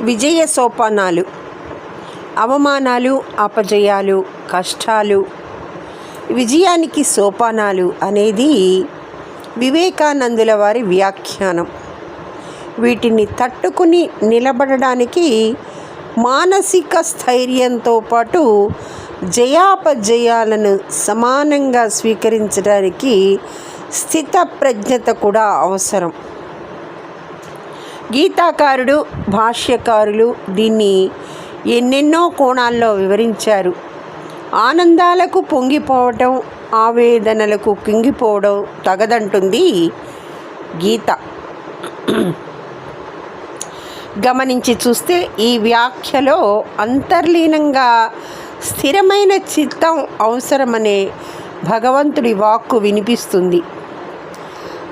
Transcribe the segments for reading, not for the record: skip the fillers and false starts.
విజయ సోపానాలు. అవమానాలు, అపజయాలు, కష్టాలు విజయానికి సోపానాలు అనేది వివేకానందుల వారి వ్యాఖ్యానం. వీటిని తట్టుకుని నిలబడడానికి మానసిక స్థైర్యంతో పాటు జయాపజయాలను సమానంగా స్వీకరించడానికి స్థితప్రజ్ఞత కూడా అవసరం. గీతాకారుడు, భాష్యకారులు దీన్ని ఎన్నెన్నో కోణాల్లో వివరించారు. ఆనందాలకు పొంగిపోవటం, ఆవేదనలకు కుంగిపోవడం తగదంటుంది గీత. గమనించి చూస్తే ఈ వ్యాఖ్యలో అంతర్లీనంగా స్థిరమైన చిత్తం అవసరమనే భగవంతుడి వాక్కు వినిపిస్తుంది.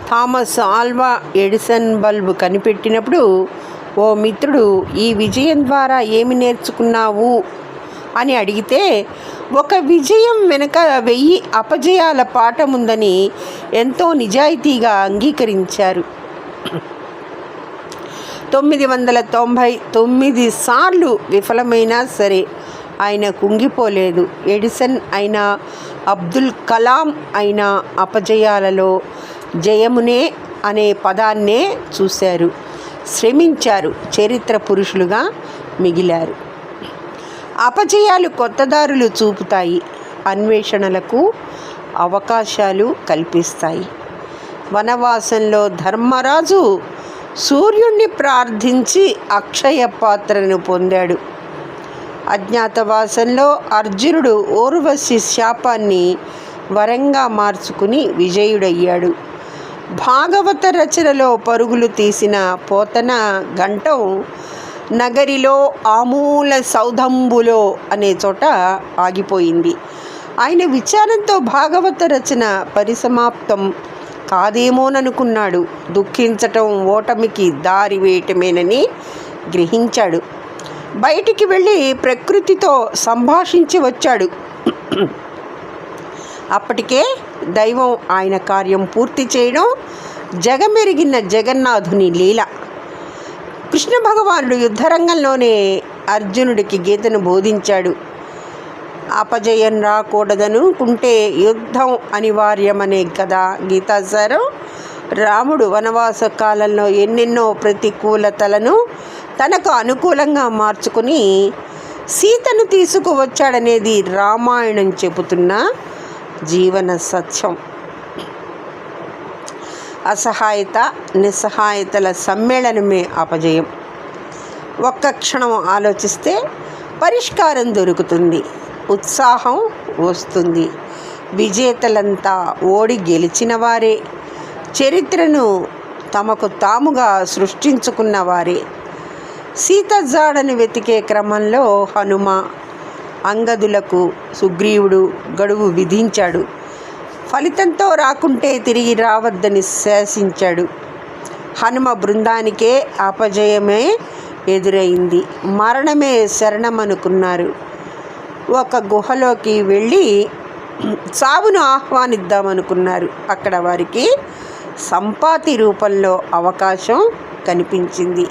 థామస్ ఆల్వా ఎడిసన్ బల్బు కనిపెట్టినప్పుడు, ఓ మిత్రుడు, ఈ విజయం ద్వారా ఏమి నేర్చుకున్నావు అని అడిగితే, ఒక విజయం వెనుక 1000 అపజయాల పాఠముందని ఎంతో నిజాయితీగా అంగీకరించారు. 999 సార్లు విఫలమైనా సరే ఆయన కుంగిపోలేదు. ఎడిసన్ అయినా, అబ్దుల్ కలాం అయినా అపజయాలలో జయమునే అనే పదాన్నే చూశారు, శ్రమించారు, చరిత్ర పురుషులుగా మిగిలారు. అపజయాలు కొత్త దారులు చూపుతాయి, అన్వేషణలకు అవకాశాలు కల్పిస్తాయి. వనవాసంలో ధర్మరాజు సూర్యుణ్ణి ప్రార్థించి అక్షయ పాత్రను పొందాడు. అజ్ఞాతవాసంలో అర్జునుడు ఊర్వశి శాపాన్ని వరంగా మార్చుకుని విజయుడయ్యాడు. భాగవత రచనలో పరుగులు తీసిన పోతన గంటం నగరిలో ఆమూల సౌధంబులో అనే చోట ఆగిపోయింది. ఆయన విచారంతో భాగవత రచన పరిసమాప్తం కాదేమోననుకున్నాడు. దుఃఖించటం ఓటమికి దారి వేయటమేనని గ్రహించాడు. బయటికి వెళ్ళి ప్రకృతితో సంభాషించి వచ్చాడు. అప్పటికే దైవం ఆయన కార్యం పూర్తి చేయడం జగమెరిగిన జగన్నాథుని లీల. కృష్ణ భగవానుడు యుద్ధరంగంలోనే అర్జునుడికి గీతను బోధించాడు. అపజయం రాకూడదనుకుంటే యుద్ధం అనివార్యమనే కదా గీతాసారం. రాముడు వనవాస కాలంలో ఎన్నెన్నో ప్రతికూలతలను తనకు అనుకూలంగా మార్చుకుని సీతను తీసుకువచ్చాడనేది రామాయణం చెబుతున్న జీవన సత్యం. అసహాయత, నిస్సహాయతల సమ్మేళనమే అపజయం. ఒక్క క్షణం ఆలోచిస్తే పరిష్కారం దొరుకుతుంది, ఉత్సాహం వస్తుంది. విజేతలంతా ఓడి గెలిచిన వారే, చరిత్రను తమకు తాముగా సృష్టించుకున్న వారే. సీత జాడను వెతికే క్రమంలో హనుమ, అంగదులకు సుగ్రీవుడు గడువు విధించాడు. ఫలితంతో రాకుంటే తిరిగి రావద్దని శాసించాడు. హనుమ బృందానికే అపజయమే ఎదురైంది. మరణమే శరణమనుకున్నారు. ఒక గుహలోకి వెళ్ళి చావును ఆహ్వానిద్దామనుకున్నారు. అక్కడ వారికి సంపాతి రూపంలో అవకాశం కనిపించింది.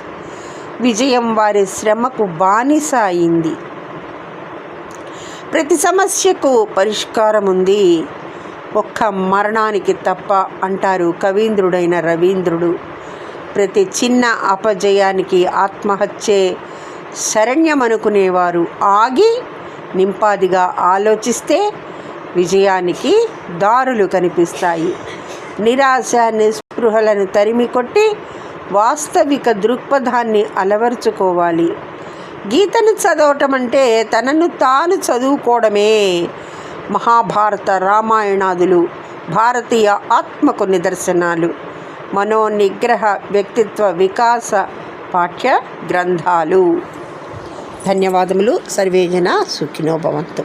విజయం వారి శ్రమకు బానిస అయింది. ప్రతి సమస్యకు పరిష్కారం ఉంది, ఒక్క మరణానికి తప్ప అంటారు కవీంద్రుడైన రవీంద్రుడు. ప్రతి చిన్న అపజయానికి ఆత్మహత్యే శరణ్యమనుకునేవారు ఆగి నింపాదిగా ఆలోచిస్తే విజయానికి దారులు కనిపిస్తాయి. నిరాశ, నిస్పృహలను తరిమికొట్టి వాస్తవిక దృక్పథాన్ని అలవర్చుకోవాలి. గీతను చదవటం అంటే తనను తాను చదువుకోవడమే. మహాభారత, రామాయణాదులు భారతీయ ఆత్మకు నిదర్శనాలు, మనోనిగ్రహ, వ్యక్తిత్వ వికాస పాఠ్య గ్రంథాలు. ధన్యవాదములు. సర్వేజన సుఖినో భవంతు.